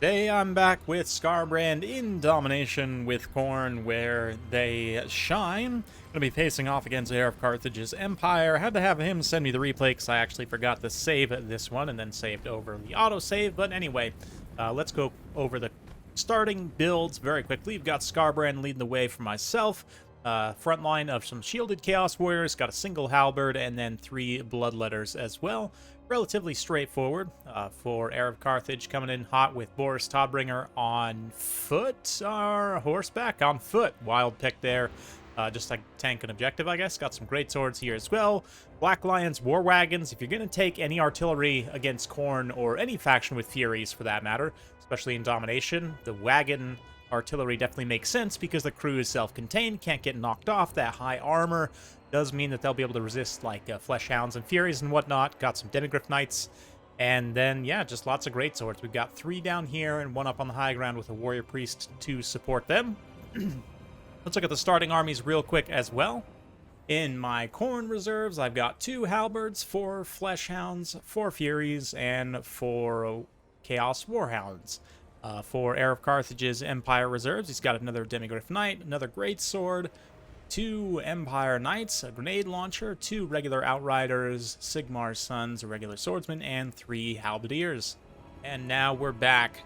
Today I'm back with Scarbrand in Domination with Khorne, where they shine. Gonna be facing off against Heir of Carthage's Empire. Had to have him send me the replay because I actually forgot to save this one and then saved over the autosave. But anyway, let's go over the starting builds very quickly. We've got Scarbrand leading the way for myself. Front line of some shielded Chaos Warriors, got a single halberd, and then 3 Bloodletters as well. Relatively straightforward for Heir of Carthage coming in hot with Boris Todbringer on foot, or horseback on foot. Wild pick there, just like tank and objective, I guess. Got some great swords here as well. Black Lions, War Wagons. If you're going to take any artillery against Khorne, or any faction with Furies for that matter, especially in Domination, the wagon artillery definitely makes sense because the crew is self-contained, can't get knocked off. That high armor does mean that they'll be able to resist like Fleshhounds and Furies and whatnot. Got some Demigryph Knights, and then yeah, just lots of great swords. We've got 3 down here and 1 up on the high ground with a Warrior Priest to support them. Let's look at the starting armies real quick as well. In my Khorne reserves, I've got 2 Halberds, 4 Fleshhounds, 4 Furies, and 4 Chaos Warhounds. For Heir of Carthage's Empire reserves, he's got another Demigryph Knight, another Great Sword, 2 Empire Knights, a Grenade Launcher, 2 regular Outriders, Sigmar's Sons, a regular Swordsman, and 3 Halberdiers. And now we're back.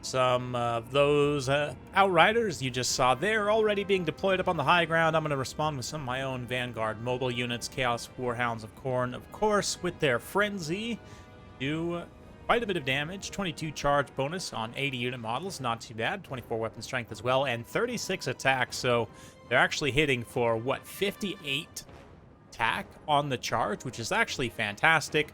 Some of those Outriders you just saw there already being deployed up on the high ground. I'm going to respond with some of my own Vanguard mobile units, Chaos Warhounds of Khorne, of course, with their Frenzy. Do quite a bit of damage, 22 charge bonus on 80 unit models, not too bad, 24 weapon strength as well, and 36 attack, so they're actually hitting for, what, 58 attack on the charge, which is actually fantastic,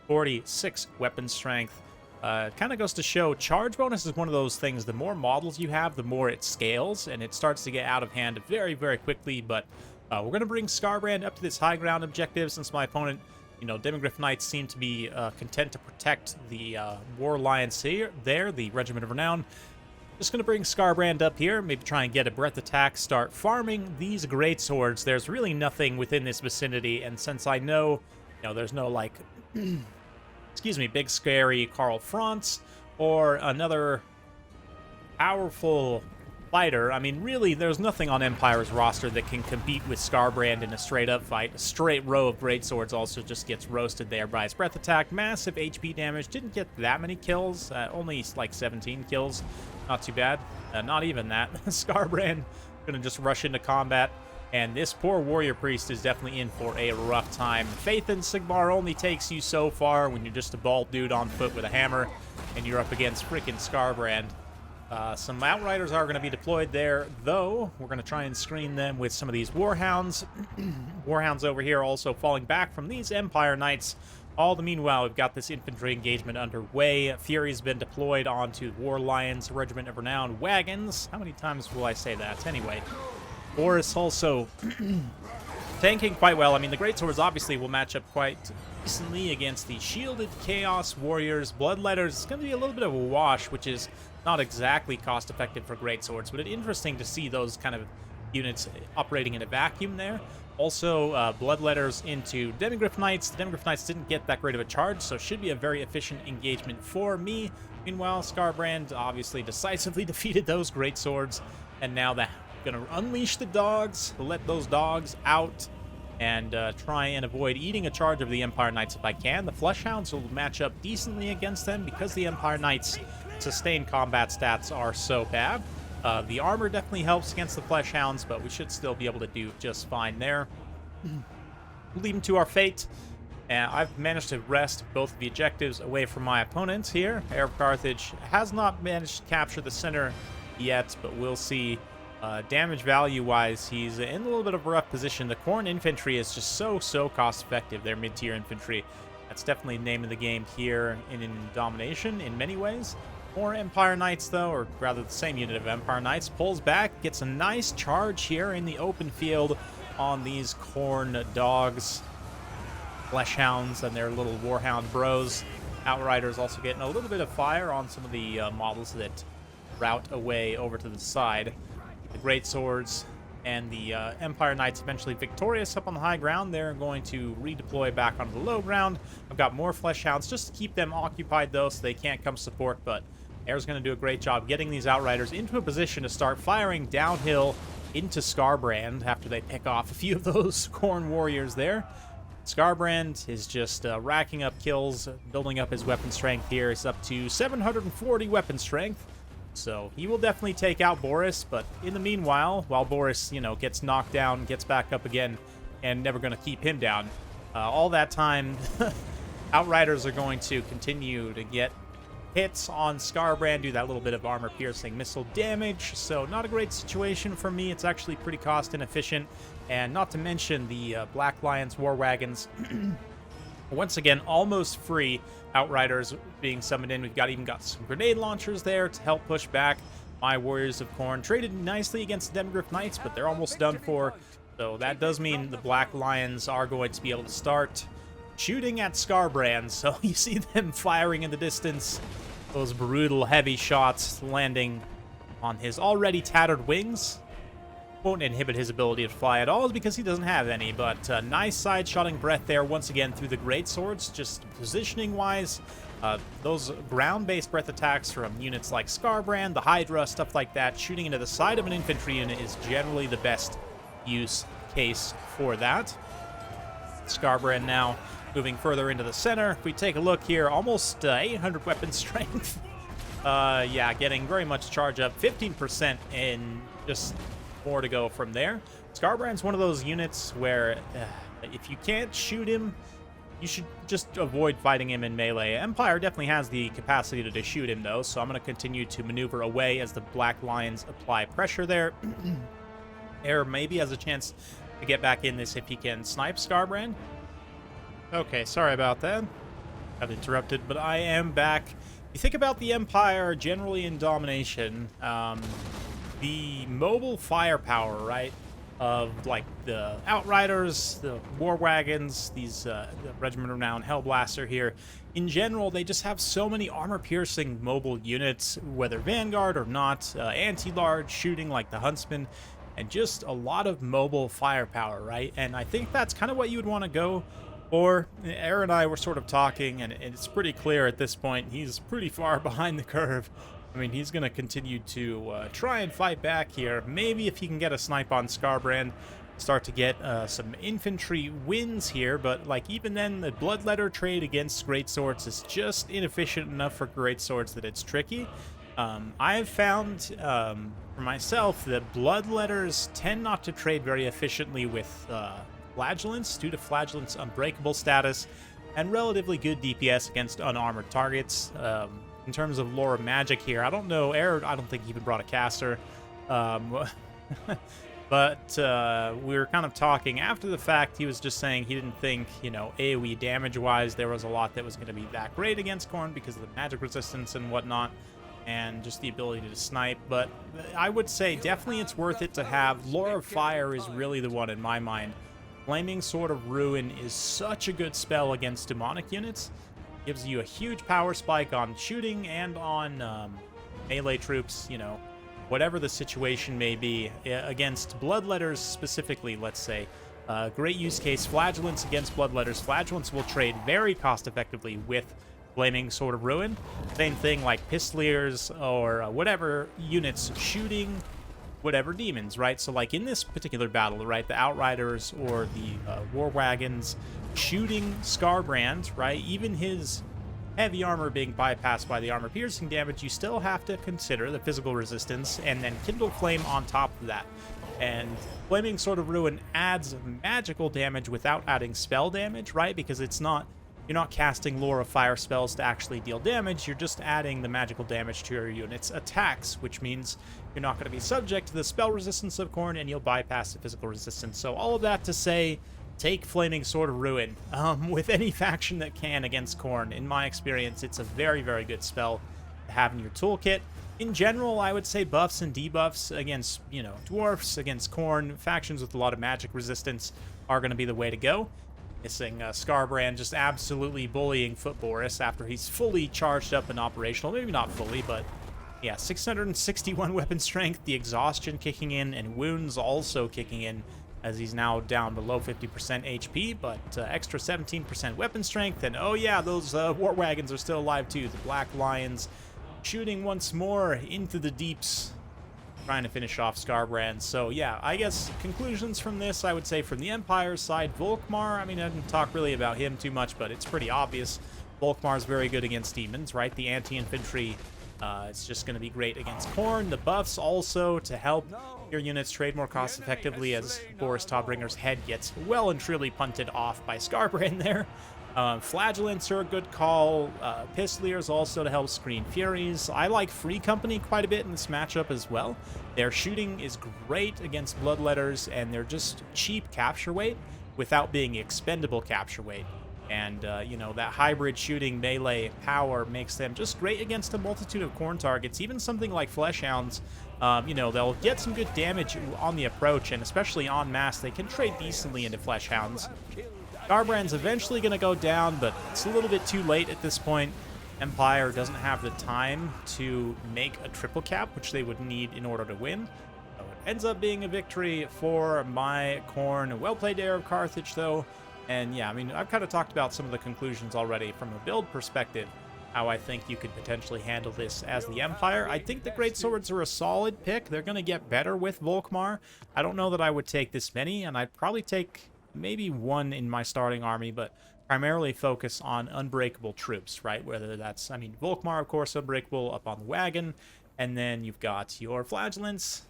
46 weapon strength. Kind of goes to show charge bonus is one of those things, the more models you have, the more it scales, and it starts to get out of hand very, very quickly, but we're going to bring Scarbrand up to this high ground objective since my opponent, you know, Demigryph Knights seem to be content to protect the War Lions there, the Regiment of Renown. Just going to bring Scarbrand up here, maybe try and get a breath attack, start farming these great swords. There's really nothing within this vicinity, and since I know, you know, there's no, like, excuse me, big scary Karl Franz or another powerful fighter, I mean, really, there's nothing on Empire's roster that can compete with Scarbrand in a straight-up fight. A straight row of great swords also just gets roasted there by his breath attack. Massive HP damage. Didn't get that many kills. Only, like, 17 kills. Not too bad. Not even that. Scarbrand gonna just rush into combat. And this poor Warrior Priest is definitely in for a rough time. Faith in Sigmar only takes you so far when you're just a bald dude on foot with a hammer and you're up against freaking Scarbrand. Some Outriders are going to be deployed there, though. We're going to try and screen them with some of these Warhounds. Warhounds over here also falling back from these Empire Knights. All the meanwhile, we've got this infantry engagement underway. Fury's been deployed onto War Lions, Regiment of Renown wagons. How many times will I say that? Anyway, Boris also tanking quite well. I mean, the Great Swords obviously will match up quite decently against the shielded Chaos Warriors. Bloodletters, it's going to be a little bit of a wash, which is not exactly cost-effective for Great Swords, but it's interesting to see those kind of units operating in a vacuum there. Also, Bloodletters into Demigryph Knights. The Demigryph Knights didn't get that great of a charge, so should be a very efficient engagement for me. Meanwhile, Scarbrand obviously decisively defeated those Great Swords, and now they're going to unleash the dogs, let those dogs out, and try and avoid eating a charge of the Empire Knights if I can. The Fleshhounds will match up decently against them because the Empire Knights' sustained combat stats are so bad. The armor definitely helps against the Fleshhounds, but we should still be able to do just fine there. Leave them to our fate. And I've managed to wrest both of the objectives away from my opponents here. Heir of Carthage has not managed to capture the center yet, but we'll see. Damage value-wise, he's in a little bit of a rough position. The Khorne infantry is just so cost-effective. Their mid-tier infantry. That's definitely the name of the game here in Domination in many ways. More Empire Knights, though, or rather the same unit of Empire Knights, pulls back, gets a nice charge here in the open field on these Khorne dogs, Fleshhounds, and their little Warhound bros. Outriders also getting a little bit of fire on some of the models that route away over to the side. The Great Swords and the Empire Knights eventually victorious up on the high ground. They're going to redeploy back onto the low ground. I've got more Fleshhounds just to keep them occupied, though, so they can't come support, but Air's going to do a great job getting these Outriders into a position to start firing downhill into Skarbrand after they pick off a few of those Khorne warriors there. Skarbrand is just racking up kills, building up his weapon strength here. He's up to 740 weapon strength. So he will definitely take out Boris, but in the meanwhile, while Boris, you know, gets knocked down, gets back up again, and never going to keep him down, all that time, Outriders are going to continue to get hits on Skarbrand, do that little bit of armor-piercing missile damage, so not a great situation for me. It's actually pretty cost-inefficient, and not to mention the Black Lions War Wagons, once again, almost free. Outriders being summoned in. We've even got some grenade launchers there to help push back my Warriors of Khorne. Traded nicely against the Demogryph Knights, but they're almost done for, so that does mean the Black Lions are going to be able to start shooting at Skarbrand. So you see them firing in the distance, those brutal heavy shots landing on his already tattered wings. Won't inhibit his ability to fly at all because he doesn't have any, but nice side-shotting breath there once again through the great swords. Just positioning-wise, those ground-based breath attacks from units like Skarbrand, the Hydra, stuff like that, shooting into the side of an infantry unit is generally the best use case for that. Skarbrand now moving further into the center. If we take a look here, almost 800 weapon strength. Yeah, getting very much charge up, 15% in just more to go from there. Skarbrand's one of those units where if you can't shoot him, you should just avoid fighting him in melee. Empire definitely has the capacity to shoot him, though, so I'm going to continue to maneuver away as the Black Lions apply pressure there. Air maybe has a chance to get back in this if he can snipe Skarbrand. Okay, sorry about that. Got interrupted, but I am back. You think about the Empire generally in Domination, the mobile firepower, right, of like the Outriders, the War Wagons, these the Regiment Renowned Hellblaster here. In general, they just have so many armor-piercing mobile units, whether Vanguard or not, anti-large shooting like the Huntsman, and just a lot of mobile firepower, right? And I think that's kind of what you would want to go for. Aaron and I were sort of talking, and it's pretty clear at this point he's pretty far behind the curve. I mean, he's going to continue to try and fight back here. Maybe if he can get a snipe on Skarbrand, start to get some infantry wins here. But, like, even then, the Bloodletter trade against Greatswords is just inefficient enough for Greatswords that it's tricky. I've found, for myself, that Bloodletters tend not to trade very efficiently with Flagellants due to Flagellant's unbreakable status and relatively good DPS against unarmored targets. In terms of lore of magic here, I don't know. Air, I don't think he even brought a caster. But we were kind of talking after the fact. He was just saying he didn't think, you know, AoE damage-wise, there was a lot that was going to be that great against Khorne because of the magic resistance and whatnot, and just the ability to snipe. But I would say definitely it's worth it to have. Lore of Fire is really the one in my mind. Flaming Sword of Ruin is such a good spell against demonic units. Gives you a huge power spike on shooting and on melee troops, you know, whatever the situation may be. Against Bloodletters specifically, let's say. Great use case, Flagellants against Bloodletters. Flagellants will trade very cost-effectively with Flaming Sword of Ruin. Same thing like Pistoliers or whatever units shooting whatever demons, right? So like in this particular battle, right, the Outriders or the War Wagons shooting Skarbrand, right, even his heavy armor being bypassed by the armor piercing damage, you still have to consider the physical resistance and then Kindle Flame on top of that. And Flaming Sword of Ruin adds magical damage without adding spell damage, right? Because it's not, you're not casting Lore of Fire spells to actually deal damage, you're just adding the magical damage to your unit's attacks, which means you're not going to be subject to the spell resistance of Khorne, and you'll bypass the physical resistance. So all of that to say, take Flaming Sword of Ruin with any faction that can against Khorne. In my experience, it's a very, very good spell to have in your toolkit. In general, I would say buffs and debuffs against, you know, dwarfs, against Khorne, factions with a lot of magic resistance are going to be the way to go. Missing Skarbrand just absolutely bullying Foot Boris after he's fully charged up and operational. Maybe not fully, but yeah, 661 weapon strength, the exhaustion kicking in, and wounds also kicking in as he's now down below 50% HP, but extra 17% weapon strength. And oh yeah, those War Wagons are still alive too. The Black Lions shooting once more into the deeps, trying to finish off Skarbrand. So yeah, I guess conclusions from this, I would say from the Empire side, Volkmar, I mean, I didn't talk really about him too much, but it's pretty obvious. Volkmar's very good against demons, right? The anti-infantry, it's just going to be great against Khorne. The buffs also to help your units trade more cost effectively as Boris Todbringer's head gets well and truly punted off by Skarbrand there. Flagellants are a good call. Pistoliers also to help screen Furies. I like Free Company quite a bit in this matchup as well. Their shooting is great against Bloodletters, and they're just cheap capture weight without being expendable capture weight. And, you know, that hybrid shooting melee power makes them just great against a multitude of Khorne targets. Even something like Fleshhounds, you know, they'll get some good damage on the approach, and especially en masse, they can trade decently into Fleshhounds. Skarbrand's eventually going to go down, but it's a little bit too late at this point. Empire doesn't have the time to make a triple cap, which they would need in order to win. So it ends up being a victory for my Khorne. Well played, Heir of Carthage, though. And yeah, I mean, I've kind of talked about some of the conclusions already from a build perspective, how I think you could potentially handle this as the Empire. I think the Great Swords are a solid pick. They're going to get better with Volkmar. I don't know that I would take this many, and I'd probably take maybe one in my starting army, but primarily focus on unbreakable troops, right? Whether that's, I mean, Volkmar, of course, unbreakable up on the wagon, and then you've got your Flagellants.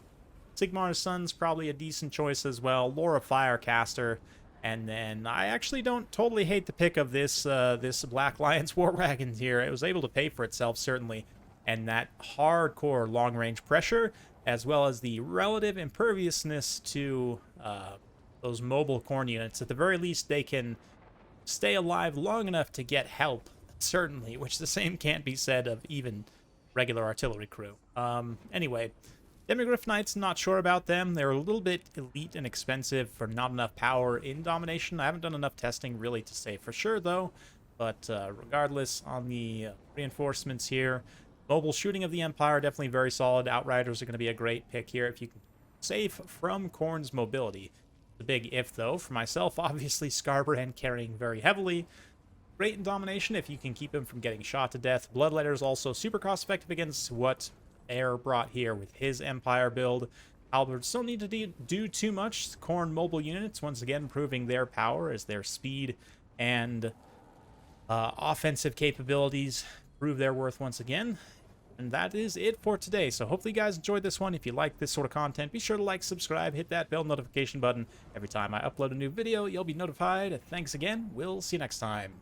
Sigmar's Son's probably a decent choice as well. Laura Firecaster, and then I actually don't totally hate the pick of this this Black Lions War Wagons here. It was able to pay for itself, certainly, and that hardcore long-range pressure, as well as the relative imperviousness to those mobile Khorne units. At the very least, they can stay alive long enough to get help, certainly, which the same can't be said of even regular artillery crew. Anyway, Demigryph Knights, not sure about them. They're a little bit elite and expensive for not enough power in Domination. I haven't done enough testing really to say for sure, though. But regardless, on the reinforcements here, mobile shooting of the Empire, definitely very solid. Outriders are going to be a great pick here if you can save from Khorne's mobility. The big if, though, for myself, obviously Skarbrand carrying very heavily. Great in Domination if you can keep him from getting shot to death. Bloodletters also super cost-effective against what Heir brought here with his Empire build. Halberds don't need to do too much. Khorne mobile units, once again, proving their power as their speed and offensive capabilities prove their worth once again. And that is it for today. So hopefully you guys enjoyed this one. If you like this sort of content, be sure to like, subscribe, hit that bell notification button. Every time I upload a new video, you'll be notified. Thanks again. We'll see you next time.